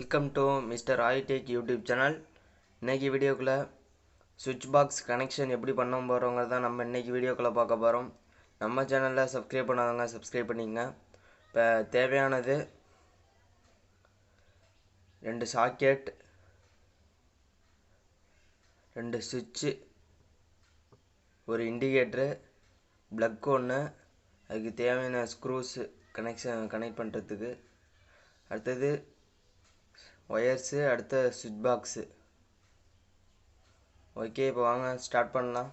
Welcome to mister ஆய்டெக் YouTube channel. இன்றைக்கி வீடியோக்குள்ளே சுவிட்ச் பாக்ஸ் கனெக்ஷன் எப்படி பண்ண போகிறவங்க தான் நம்ம இன்றைக்கி வீடியோக்குள்ளே பார்க்க போகிறோம். நம்ம சேனலில் சப்ஸ்கிரைப் பண்ணாதவங்க சப்ஸ்கிரைப் பண்ணிக்கங்க. இப்போ தேவையானது 2 சாக்கெட், 2 சுவிட்சு, ஒரு இண்டிகேட்ரு, ப்ளக் ஒன்று, அதுக்கு தேவையான ஸ்க்ரூஸு கனெக்ட் பண்ணுறதுக்கு, அடுத்தது ஒயர்ஸு, அடுத்த சுவிட்ச் பாக்ஸு. ஓகே, இப்போ வாங்க ஸ்டார்ட் பண்ணலாம்.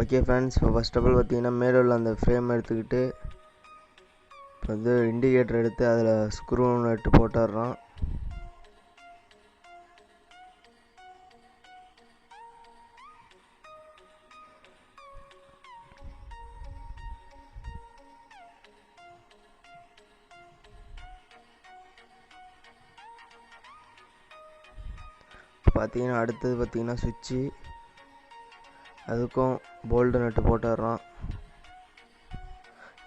ஓகே ஃப்ரெண்ட்ஸ், இப்போ ஃபஸ்ட் ஆஃப் ஆல் பார்த்தீங்கன்னா மேலே உள்ள அந்த ஃப்ரேம் எடுத்துக்கிட்டு இப்போ வந்து இண்டிகேட்டர் எடுத்து அதில் ஸ்க்ரூ நட்டு போட்டுடுறோம். பார்த்தீங்கன்னா அடுத்தது பார்த்தீங்கன்னா சுவிட்சு, அதுக்கும் போல்டு நட்டு போட்டுடுறோம்.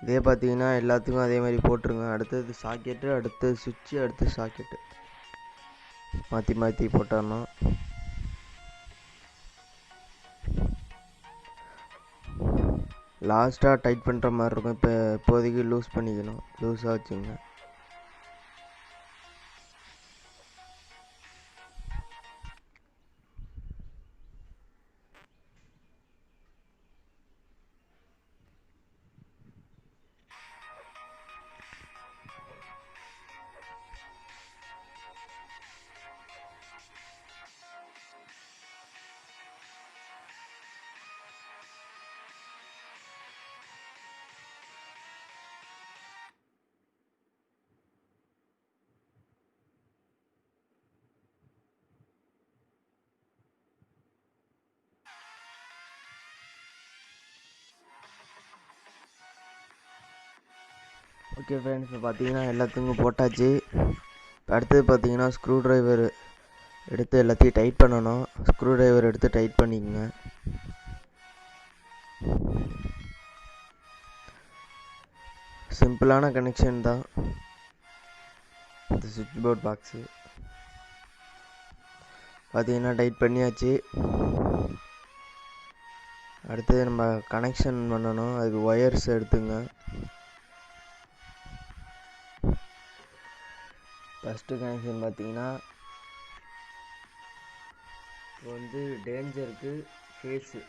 இதே பார்த்தீங்கன்னா எல்லாத்துக்கும் அதே மாதிரி போட்டுருங்க. அடுத்தது சாக்கெட்டு, அடுத்தது சுவிட்சு, அடுத்து சாக்கெட்டு மாற்றி மாற்றி போட்டுடணும். லாஸ்ட்டாக டைட் பண்ணுற மாதிரி இருக்கும். இப்போ இப்போதைக்கு லூஸ் பண்ணிக்கணும், லூஸாக வச்சுங்க. ஓகே ஃப்ரெண்ட்ஸ், இப்போ பார்த்தீங்கன்னா எல்லாத்துக்கும் போட்டாச்சு. இப்போ அடுத்தது பார்த்தீங்கன்னா ஸ்க்ரூ ட்ரைவர் எடுத்து எல்லாத்தையும் டைட் பண்ணணும். ஸ்க்ரூ ட்ரைவர் எடுத்து டைட் பண்ணிக்கோங்க. சிம்பிளான கனெக்ஷன் தான் இந்த சுவிட்ச் போர்ட் பாக்ஸு. பார்த்தீங்கன்னா டைட் பண்ணியாச்சு. அடுத்தது நம்ம கனெக்ஷன் பண்ணணும். அதுக்கு ஒயர்ஸ் எடுத்துங்க. ஃபஸ்ட்டு கனெக்ஷன் பார்த்தீங்கன்னா இப்போ வந்து டேஞ்சருக்கு ஃபேஸு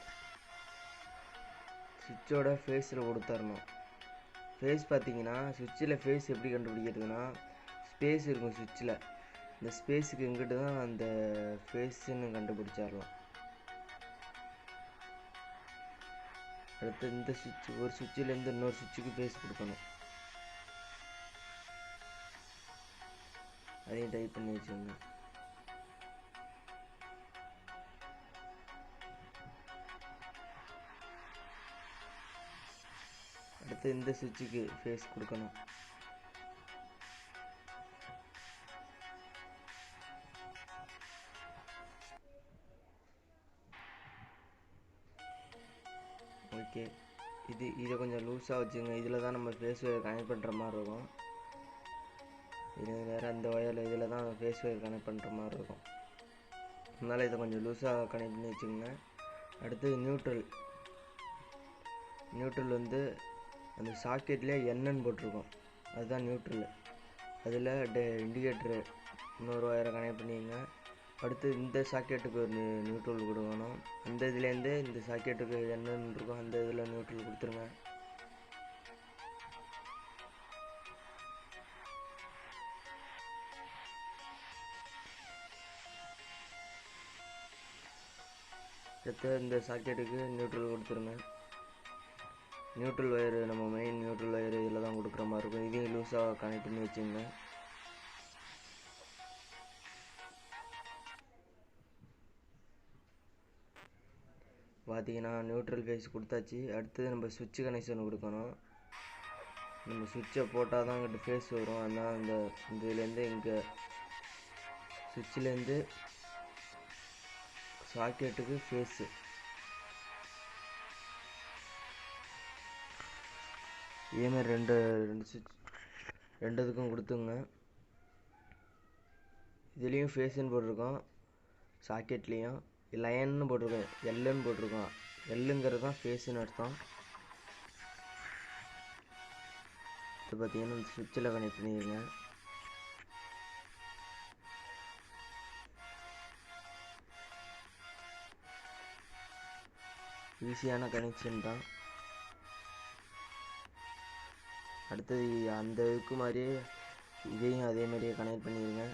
சுவிட்சோட ஃபேஸில் கொடுத்துடணும். ஃபேஸ் பார்த்தீங்கன்னா சுவிட்சில் ஃபேஸ் எப்படி கண்டுபிடிக்கிறதுனா ஸ்பேஸ் இருக்கும் சுவிட்சில், இந்த ஸ்பேஸுக்கு எங்கிட்டு தான் அந்த ஃபேஸுன்னு கண்டுபிடிச்சிடலாம். அடுத்து இந்த சுவிட்ச், ஒரு சுவிட்சிலேருந்து இன்னொரு சுவிட்சுக்கு ஃபேஸ் கொடுக்கணும். அதையும் டைப் பண்ணி வச்சுக்கோங்க. அடுத்து இந்த சுவிட்சுக்கு ஃபேஸ் கொடுக்கணும். ஓகே, இதை கொஞ்சம் லூஸாக வச்சுங்க. இதில் தான் நம்ம ஃபேஸ் ஒயர் கனெக்ட் பண்ணுற மாதிரி இருக்கும். இது வேறு அந்த ஒயரில் இதில் தான் ஃபேஸ் ஒயர் கனெக்ட் பண்ணுற மாதிரி இருக்கும். அதனால் இதை கொஞ்சம் லூஸாக கனெக்ட் பண்ணி வச்சுக்கோங்க. அடுத்து நியூட்ரல் வந்து அந்த சாக்கெட்லேயே என்னன்னு போட்டிருக்கோம், அதுதான் நியூட்ரல். அதில் இண்டிகேட்டரு இன்னொரு ஒயரை கனெக்ட் பண்ணிக்கோங்க. அடுத்து இந்த சாக்கெட்டுக்கு ஒரு நியூட்ரல் கொடுக்கணும். அந்த இதுலேருந்து இந்த சாக்கெட்டுக்கு என்னன்னு இருக்கும், அந்த இதில் நியூட்ரல் கொடுத்துருங்க. அடுத்து இந்த சாக்கெட்டுக்கு நியூட்ரல் கொடுத்துருங்க. நியூட்ரல் ஒயரு நம்ம மெயின் நியூட்ரல் ஒயரு இதில் தான் கொடுக்குற மாதிரி இருக்கும். இதையும் லூஸாக கனெக்ட் பண்ணி வச்சுங்க. பார்த்தீங்கன்னா நியூட்ரல் ஃபேஸ் கொடுத்தாச்சு. அடுத்தது நம்ம சுவிட்சு கனெக்ஷன் கொடுக்கணும். நம்ம சுவிட்சை போட்டால் தான் அங்கிட்டு ஃபேஸ் வரும். அதனால் இந்த இதுலேருந்து இங்கே சுவிட்சிலேருந்து சாக்கெட்டுக்கு ஃபேஸு இதேமாதிரி ரெண்டு இதுக்கும் கொடுத்துங்க. இதுலேயும் ஃபேஸுன்னு போட்டிருக்கோம், சாக்கெட்லேயும் லயன்னு போட்டிருக்கோம், எல்லுன்னு போட்டிருக்கோம். எல்லுங்கிறது தான் ஃபேஸுன்னு அர்த்தம். இது பார்த்தீங்கன்னா இந்த சுவிட்சில் கனெக்ட் பண்ணிடுங்க. ஈஸியான கனெக்ஷன் தான். அடுத்தது அந்த இதுக்கு மாதிரியே இதையும் அதே மாதிரியே கனெக்ட் பண்ணிடுங்க.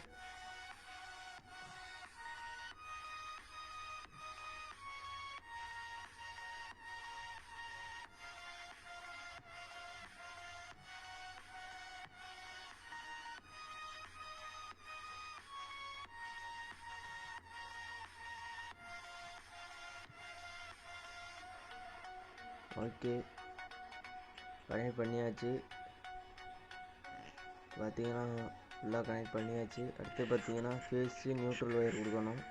ஓகே, கனெக்ட் பண்ணியாச்சு. பார்த்தீங்கன்னா ஃபுல்லாக கனெக்ட் பண்ணியாச்சு. அடுத்து பார்த்தீங்கன்னா ஃபேஸு நியூட்ரல் ஒயர் கொடுக்கணும்.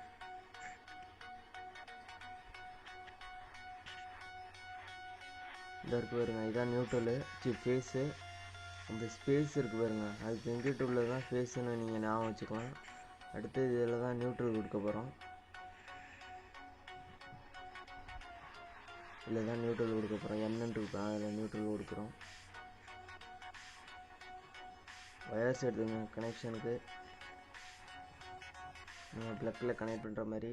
இந்த இருக்கு பாருங்க, இதான் நியூட்ரலு ஃபேஸு. அந்த ஸ்பேஸ் இருக்குது பாருங்க, அதுக்கு எங்கிட்ட உள்ளதான் ஃபேஸுன்னு நீங்கள் ஞாபகம் வச்சுக்கலாம். அடுத்து இதில் தான் நியூட்ரல் கொடுக்க போகிறோம். இதில் தான் நியூட்ரல் கொடுக்க போகிறோம். என்னன்னு இருக்கோம், அதில் நியூட்ரல் கொடுக்குறோம். வயர்ஸ் எடுத்துங்க கனெக்ஷனுக்கு, நீங்கள் ப்ளக்கில் கனெக்ட் பண்ணுற மாதிரி.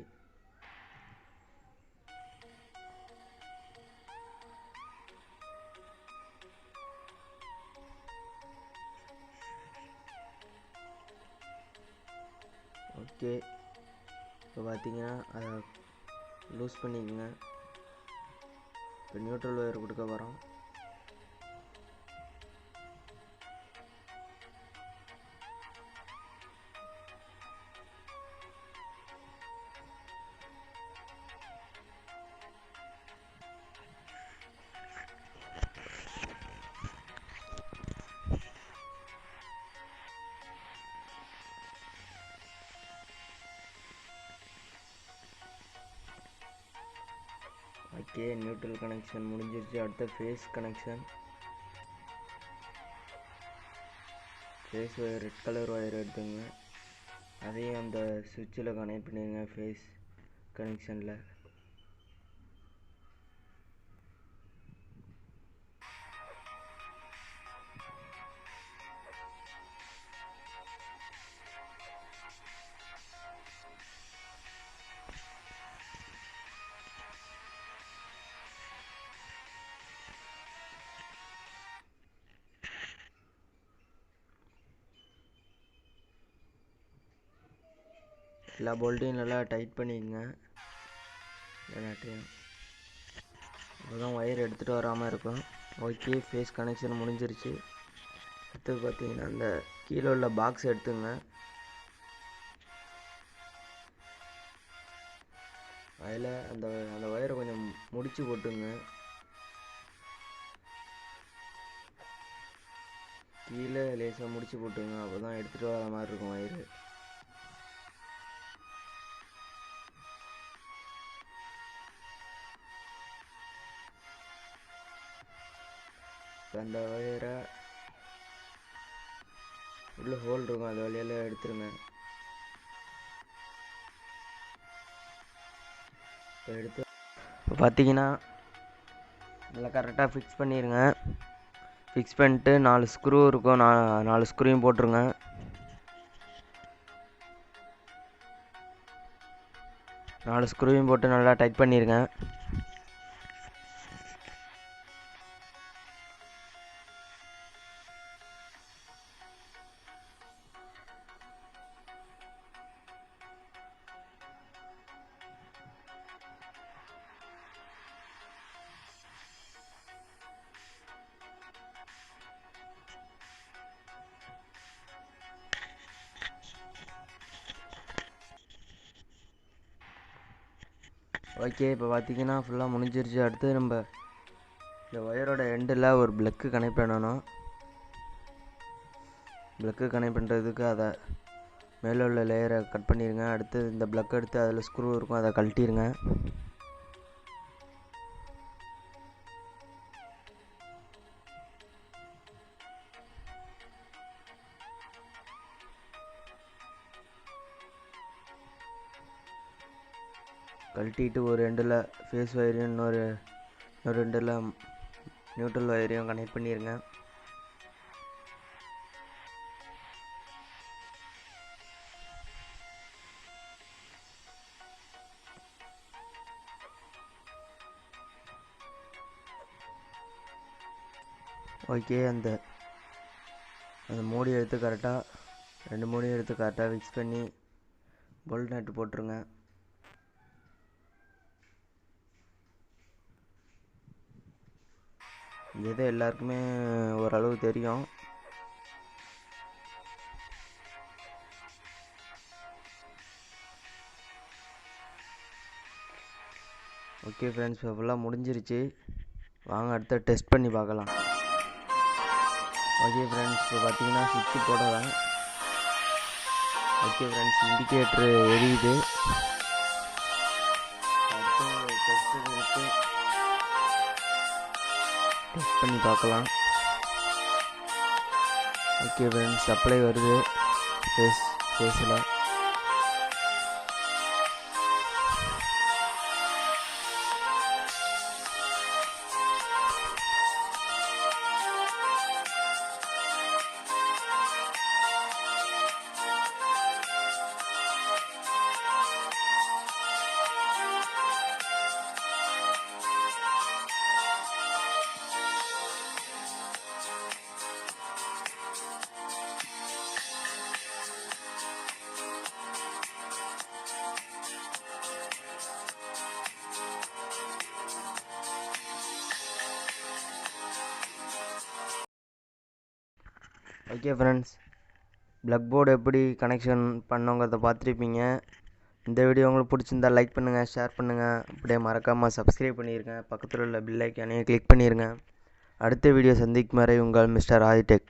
ஓகே, இப்போ பார்த்தீங்கன்னா அதை லூஸ் பண்ணிக்கோங்க. இப்போ நியூட்ரல் ஒயர் கொடுக்க போகிறோம். ஓகே, நியூட்ரல் கனெக்ஷன் முடிஞ்சிருச்சு. அடுத்த face connection. Face wire red colour wire எடுத்துங்க, அதையும் அந்த சுவிட்சில் கனெக்ட் பண்ணிடுங்க ஃபேஸ் கனெக்ஷனில். எல்லா போல்ட்டையும் நல்லா டைட் பண்ணிக்கங்க எல்லாத்தையும், அப்போதான் ஒயர் எடுத்துகிட்டு வராமல் இருக்கும். ஓகே, ஃபேஸ் கனெக்ஷன் முடிஞ்சிருச்சு. அடுத்து பார்த்தீங்கன்னா அந்த கீழே உள்ள பாக்ஸ் எடுத்துங்க, அதில் அந்த அந்த ஒயரை கொஞ்சம் முடிச்சு போட்டுங்க. கீழே லேசாக முடிச்சு போட்டுங்க, அப்போ தான் எடுத்துகிட்டு வர மாதிரி இருக்கும் ஒயரு. அந்த ஒயரை உள்ள ஹோல் இருக்கும், அது வழியால் எடுத்துருங்க. இப்போ எடுத்து இப்போ பார்த்தீங்கன்னா நல்லா கரெக்டாக ஃபிக்ஸ் பண்ணிடுங்க. ஃபிக்ஸ் பண்ணிட்டு 4 ஸ்க்ரூ இருக்கும், 4 ஸ்க்ரூவையும் போட்டுருங்க. நாலு ஸ்க்ரூவையும் போட்டு நல்லா டைட் பண்ணிடுங்க. ஓகே, இப்போ பார்த்தீங்கன்னா ஃபுல்லாக முடிஞ்சிருச்சு. அடுத்து நம்ம இந்த ஒயரோட எண்டில் ஒரு ப்ளக்கு கனெக்ட் பண்ணணும். ப்ளக்கு கனெக்ட் பண்ணுறதுக்கு அதை மேலே உள்ள லேயரை கட் பண்ணிடுங்க. அடுத்து இந்த ப்ளக் எடுத்து அதில் ஸ்க்ரூ இருக்கும், அதை கழட்டிடுங்க. கழட்டிட்டு ஒரு எண்டில் ஃபேஸ் ஒயரையும் இன்னொரு எண்டில் நியூட்ரல் ஒயரையும் கனெக்ட் பண்ணிடுங்க. ஓகே, அந்த மூடி எடுத்து கரெக்டாக 2 மூடி எடுத்து கரெக்டாக ஃபிக்ஸ் பண்ணி போல்ட் நட்டு போட்டுருங்க. இது எல்லாருக்குமே ஓரளவு தெரியும். ஓகே ஃப்ரெண்ட்ஸ், இப்போ ஃபுல்லாக முடிஞ்சிருச்சு. வாங்க அடுத்த டெஸ்ட் பண்ணி பார்க்கலாம். ஓகே ஃப்ரெண்ட்ஸ், இப்போ பார்த்தீங்கன்னா சுவிட்சு போடுறேன். ஓகே ஃப்ரெண்ட்ஸ், இண்டிகேட்ரு எரியுது. அடுத்து டெஸ்ட் பண்ணி பார்க்கலாம். ஓகே ஃப்ரெண்ட்ஸ், சப்ளை வருது ஃபேஸில். ஓகே ஃப்ரெண்ட்ஸ், ப்ளக் போர்டு எப்படி கனெக்ஷன் பண்ணோங்கிறத பார்த்துருப்பீங்க. இந்த வீடியோ உங்களுக்கு பிடிச்சிருந்தா லைக் பண்ணுங்கள், ஷேர் பண்ணுங்கள். அப்படியே மறக்காமல் சப்ஸ்கிரைப் பண்ணிடுங்க. பக்கத்தில் உள்ள பெல் ஐக்கானையும் கிளிக் பண்ணிடுங்க. அடுத்த வீடியோ சந்திக்கும் வரை உங்கள் மிஸ்டர் ஆதி டெக்.